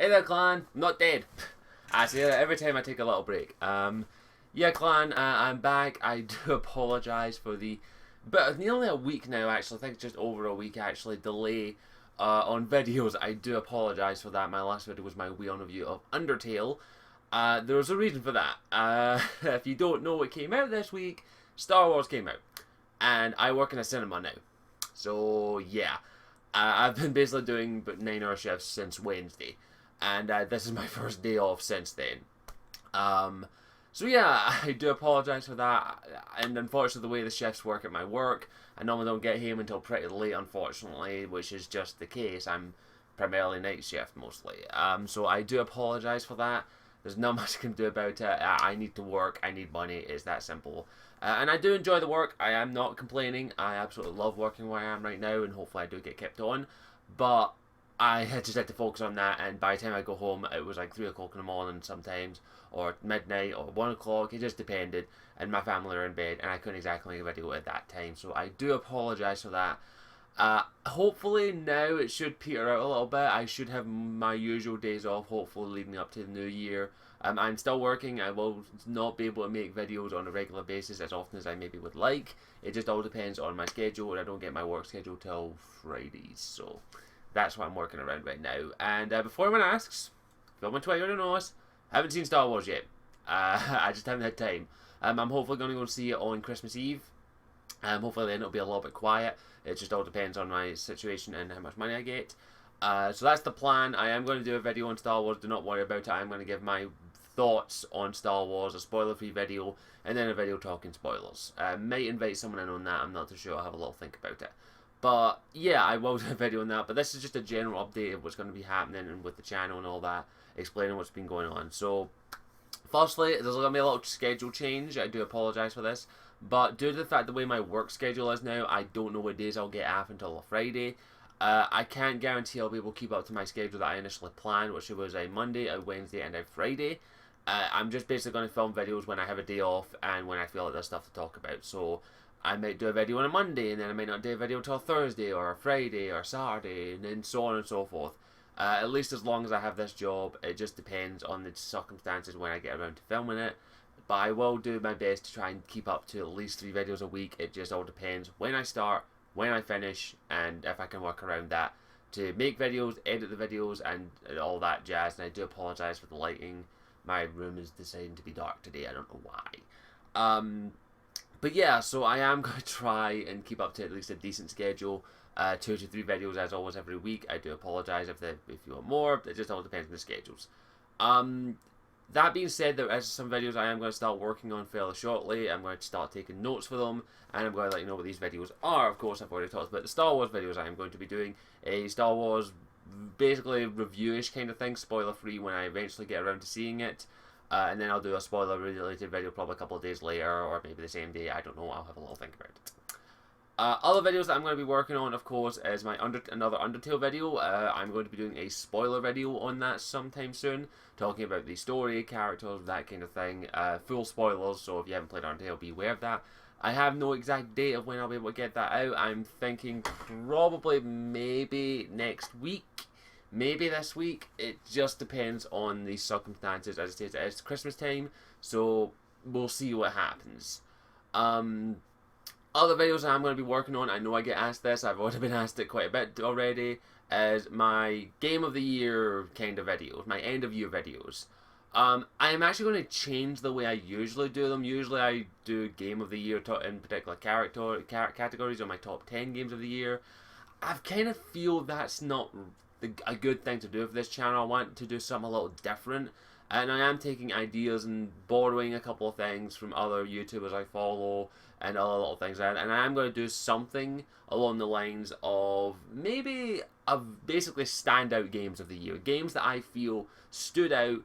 Hey there, clan. I'm not dead. I say that every time I take a little break. Yeah, clan, I'm back. I do apologise for the, but nearly a week now, actually. I think just over a week, actually, delay on videos. I do apologise for that. My last video was my wee on review of Undertale. There was a reason for that. If you don't know what came out this week, Star Wars came out. And I work in a cinema now. So, yeah. I've been basically doing 9-hour shifts since Wednesday. And this is my first day off since then. So yeah, I do apologise for that. And unfortunately, the way the shifts work at my work, I normally don't get home until pretty late, unfortunately, which is just the case. I'm primarily night shift mostly. So I do apologise for that. There's not much I can do about it. I need to work. I need money. It's that simple. And I do enjoy the work. I am not complaining. I absolutely love working where I am right now, and hopefully I do get kept on. But I just had to focus on that, and by the time I go home, it was like 3 o'clock in the morning sometimes, or midnight, or 1 o'clock. It just depended, and my family were in bed, and I couldn't exactly make a video at that time. So I do apologise for that. Hopefully now it should peter out a little bit. I should have my usual days off, hopefully leading up to the new year. I'm still working. I will not be able to make videos on a regular basis as often as I maybe would like. It just all depends on my schedule, and I don't get my work schedule till Fridays, so that's what I'm working around right now. And before anyone asks, if you're on Twitter, you don't know us, I haven't seen Star Wars yet. I just haven't had time. I'm hopefully going to go see it on Christmas Eve. Hopefully then it'll be a little bit quiet. It just all depends on my situation and how much money I get. So that's the plan. I am going to do a video on Star Wars. Do not worry about it. I'm going to give my thoughts on Star Wars, a spoiler-free video, and then a video talking spoilers. Might invite someone in on that. I'm not too sure. I'll have a little think about it. But yeah, I will do a video on that. But this is just a general update of what's going to be happening and with the channel and all that, explaining what's been going on. So, firstly, there's going to be a little schedule change. I do apologise for this. But due to the fact the way my work schedule is now, I don't know what days I'll get off until a Friday. I can't guarantee I'll be able to keep up to my schedule that I initially planned, which was a Monday, a Wednesday, and a Friday. I'm just basically going to film videos when I have a day off and when I feel like there's stuff to talk about. So I might do a video on a Monday, and then I might not do a video till Thursday or a Friday or Saturday, and then so on and so forth. At least as long as I have this job, it just depends on the circumstances when I get around to filming it. But I will do my best to try and keep up to at least 3 videos a week. It just all depends when I start, when I finish, and if I can work around that to make videos, edit the videos, and all that jazz. And I do apologise for the lighting. My room is deciding to be dark today. I don't know why. But yeah, so I am going to try and keep up to at least a decent schedule. 2 to 3 videos as always every week. I do apologise if you want more. It just all depends on the schedules. That being said, there is some videos I am going to start working on fairly shortly. I'm going to start taking notes for them, and I'm going to let you know what these videos are. Of course, I've already talked about the Star Wars videos. I am going to be doing a Star Wars, basically review-ish kind of thing, spoiler-free when I eventually get around to seeing it. And then I'll do a spoiler-related video probably a couple of days later, or maybe the same day. I don't know. I'll have a little think about it. Other videos that I'm going to be working on, of course, is my another Undertale video. I'm going to be doing a spoiler video on that sometime soon, talking about the story, characters, that kind of thing. Full spoilers, so if you haven't played Undertale, be aware of that. I have no exact date of when I'll be able to get that out. I'm thinking probably maybe next week, maybe this week. It just depends on the circumstances. As I said, it's Christmas time, so we'll see what happens. Other videos I'm going to be working on, I know I get asked this, I've already been asked it quite a bit already, is my Game of the Year kind of videos, my end of year videos. I am actually going to change the way I usually do them. Usually I do Game of the Year in particular categories, or my top 10 games of the year. I kind of feel that's not a good thing to do for this channel. I want to do something a little different. And I am taking ideas and borrowing a couple of things from other YouTubers I follow and other little things. And I am going to do something along the lines of maybe basically standout games of the year. Games that I feel stood out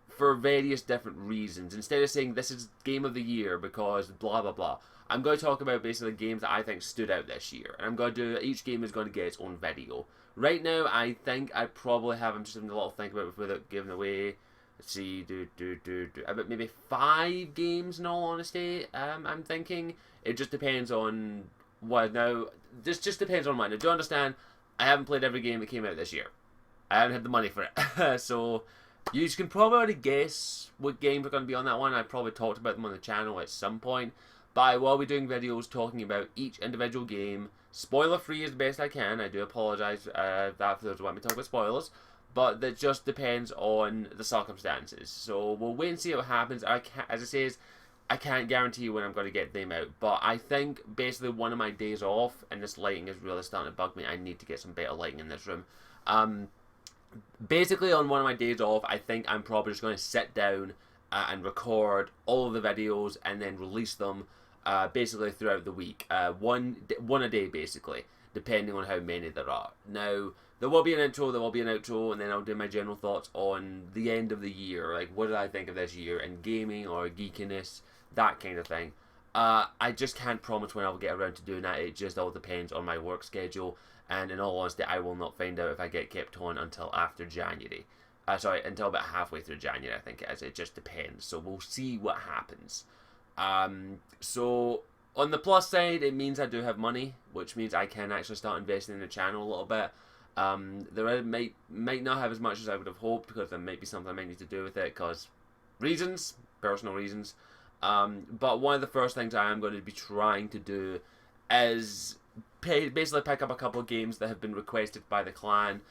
for various different reasons. Instead of saying this is game of the year because blah blah blah, I'm going to talk about basically games that I think stood out this year. And I'm going to do, each game is going to get its own video. Right now, I think I probably have, I'm just having a little think about it without giving away. Let's see, about maybe 5 games in all honesty. I'm thinking it just depends on what. Now, this just depends on mine. Now, do understand, I haven't played every game that came out this year. I haven't had the money for it. So you can probably already guess what games are going to be on that one. I probably talked about them on the channel at some point. But I will be doing videos talking about each individual game. Spoiler free is the best I can. I do apologise that for those who want me to talk about spoilers. But that just depends on the circumstances. So we'll wait and see what happens. As I say, I can't guarantee when I'm going to get them out. But I think basically one of my days off, and this lighting is really starting to bug me. I need to get some better lighting in this room. Basically on one of my days off, I think I'm probably just going to sit down and record all of the videos and then release them basically throughout the week. One a day basically, depending on how many there are. Now, there will be an intro, there will be an outro, and then I'll do my general thoughts on the end of the year. Like, what did I think of this year in gaming or geekiness, that kind of thing. I just can't promise when I'll get around to doing that. It just all depends on my work schedule. And in all honesty, I will not find out if I get kept on until after January. Until about halfway through January, I think it is. It just depends. So we'll see what happens. So on the plus side, it means I do have money, which means I can actually start investing in the channel a little bit. There might not have as much as I would have hoped, because there might be something I might need to do with it, because reasons, personal reasons. But one of the first things I am going to be trying to do is basically pick up a couple of games that have been requested by the clan.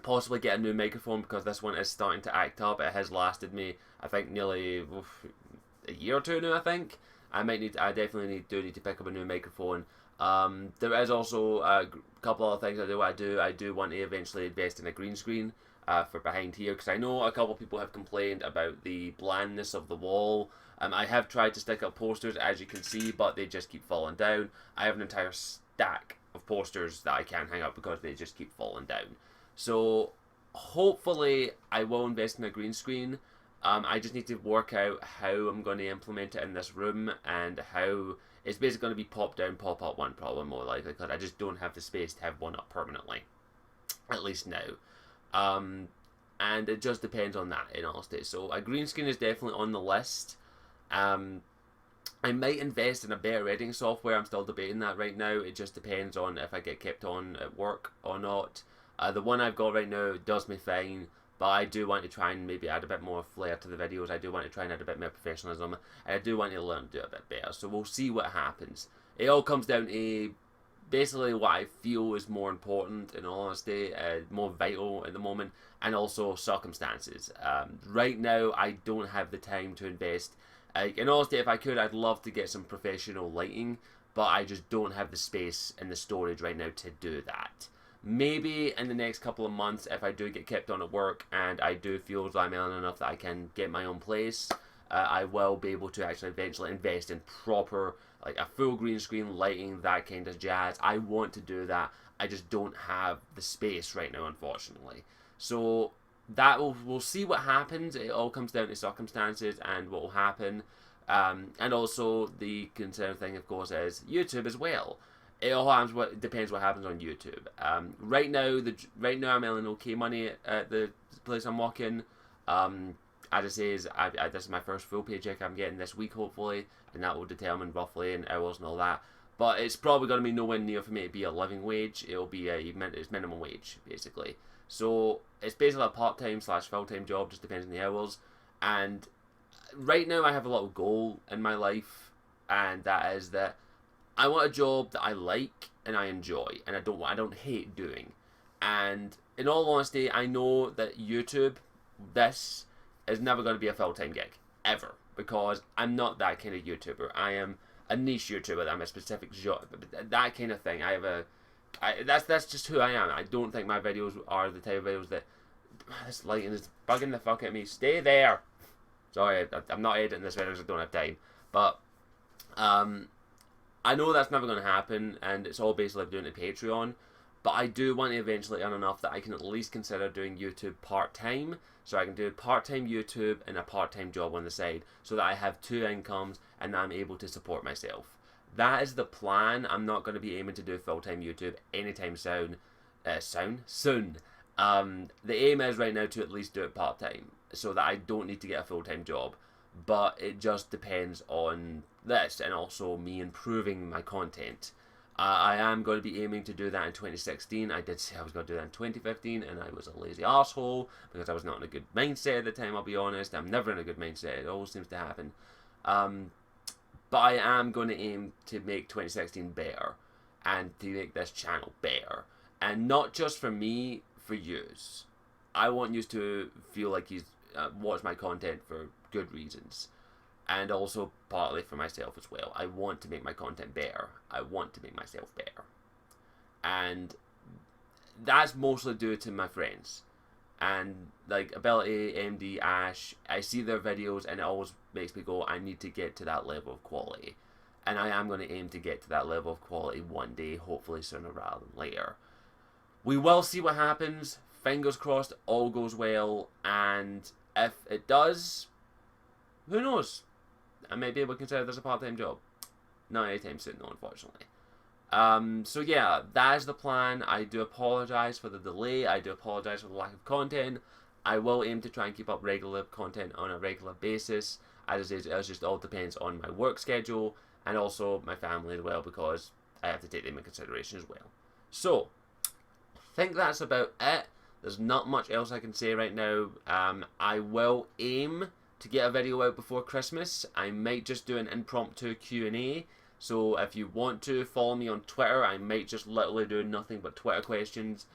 Possibly get a new microphone, because this one is starting to act up. It has lasted me, I think, nearly a year or two now. I think I definitely need to pick up a new microphone. There is also a couple other things I do want to eventually invest in a green screen for behind here, because I know a couple of people have complained about the blandness of the wall. I have tried to stick up posters, as you can see, but they just keep falling down. I have an entire stack of posters that I can't hang up because they just keep falling down. So hopefully I will invest in a green screen. I just need to work out how I'm going to implement it in this room, and how it's basically going to be pop down, pop up one, probably more likely, because I just don't have the space to have one up permanently, at least now. And it just depends on that, in honesty. So a green screen is definitely on the list. I might invest in a better editing software. I'm still debating that right now. It just depends on if I get kept on at work or not. The one I've got right now does me fine, but I do want to try and maybe add a bit more flair to the videos. I do want to try and add a bit more professionalism, and I do want to learn to do it a bit better. So we'll see what happens. It all comes down to basically what I feel is more important, in all honesty, more vital at the moment, and also circumstances. Right now, I don't have the time to invest. In all honesty, if I could, I'd love to get some professional lighting, but I just don't have the space and the storage right now to do that. Maybe in the next couple of months, if I do get kept on at work and I do feel as though I'm earning enough that I can get my own place, I will be able to actually eventually invest in proper, like a full green screen lighting, that kind of jazz. I want to do that. I just don't have the space right now, unfortunately. So we'll see what happens. It all comes down to circumstances and what will happen. And also the concern thing, of course, is YouTube as well. It all depends what happens on YouTube. Right now I'm earning okay money at the place I'm working. As I say, this is my first full paycheck I'm getting this week, hopefully, and that will determine roughly in hours and all that. But it's probably going to be nowhere near for me to be a living wage. It'll be it's minimum wage, basically. So it's basically a part-time / full-time job, just depends on the hours. And right now I have a little goal in my life, and that is that I want a job that I like and I enjoy, and I don't hate doing. And in all honesty, I know that YouTube, this is never going to be a full-time gig, ever, because I'm not that kind of YouTuber. I am a niche YouTuber. I'm a specific genre, that kind of thing. That's just who I am. I don't think my videos are the type of videos that this lighting is bugging the fuck out of me. Stay there. Sorry, I'm not editing this video because I don't have time. But I know that's never going to happen, and it's all basically doing it Patreon. But I do want to eventually earn enough that I can at least consider doing YouTube part-time. So I can do part-time YouTube and a part-time job on the side, so that I have two incomes and I'm able to support myself. That is the plan. I'm not going to be aiming to do full-time YouTube anytime soon. Soon. The aim is right now to at least do it part-time, so that I don't need to get a full-time job. But it just depends on this, and also me improving my content. I am going to be aiming to do that in 2016. I did say I was going to do that in 2015, and I was a lazy arsehole because I was not in a good mindset at the time, I'll be honest. I'm never in a good mindset. It always seems to happen. But I am going to aim to make 2016 better and to make this channel better. And not just for me, for yous. I want you to feel like you watch my content for good reasons. And also partly for myself as well. I want to make my content better. I want to make myself better. And that's mostly due to my friends. And like Ability, MD, Ash, I see their videos and it always makes me go, I need to get to that level of quality. And I am going to aim to get to that level of quality one day, hopefully sooner rather than later. We will see what happens. Fingers crossed all goes well. And if it does, who knows? I may be able to consider this a part-time job. Not anytime soon, though, unfortunately. So yeah, that is the plan. I do apologise for the delay. I do apologise for the lack of content. I will aim to try and keep up regular content on a regular basis. As I say, it just all depends on my work schedule and also my family as well, because I have to take them in consideration as well. So, I think that's about it. There's not much else I can say right now. I will aim to get a video out before Christmas. I might just do an impromptu Q&A. So if you want to follow me on Twitter, I might just literally do nothing but Twitter questions.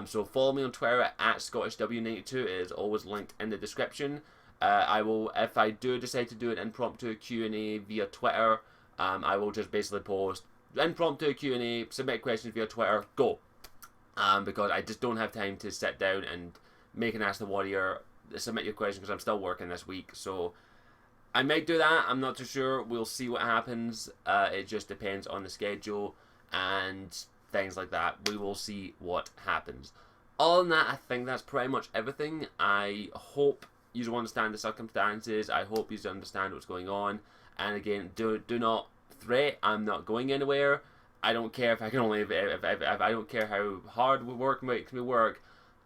So follow me on Twitter at ScottishW92. It is always linked in the description. I will, if I do decide to do an impromptu Q&A via Twitter, I will just basically post impromptu Q&A, submit questions via Twitter, go. Because I just don't have time to sit down and make an Ask the Warrior, submit your question, because I'm still working this week. So I might do that. I'm not too sure. We'll see what happens. It just depends on the schedule and things like that. We will see what happens. Other than that, I think that's pretty much everything. I hope you understand the circumstances. I hope you understand what's going on. And again, do not fret. I'm not going anywhere. I don't care if I can only if I don't care how hard work makes me work.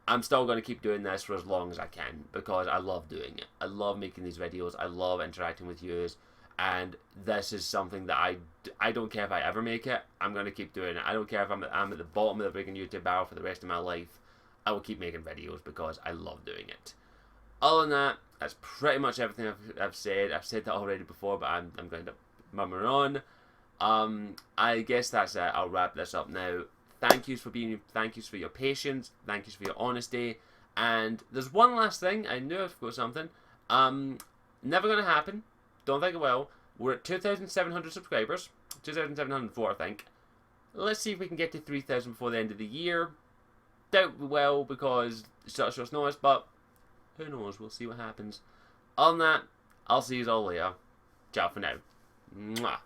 I'm still going to keep doing this for as long as I can because I love doing it. I love making these videos. I love interacting with you. And this is something that I don't care if I ever make it. I'm going to keep doing it. I don't care if I'm at the bottom of the freaking YouTube barrel for the rest of my life. I will keep making videos because I love doing it. Other than that, that's pretty much everything I've said. I've said that already before, but I'm going to murmur on. I guess that's it. I'll wrap this up now. Thank you for your patience. Thank you for your honesty. And there's one last thing. I knew I forgot something. Never gonna happen. Don't think it will. We're at 2,700 subscribers. 2,704, I think. Let's see if we can get to 3,000 before the end of the year. Doubt we will because it's such short notice, but who knows? We'll see what happens. Other than that, I'll see you all later. Ciao for now. Mwah.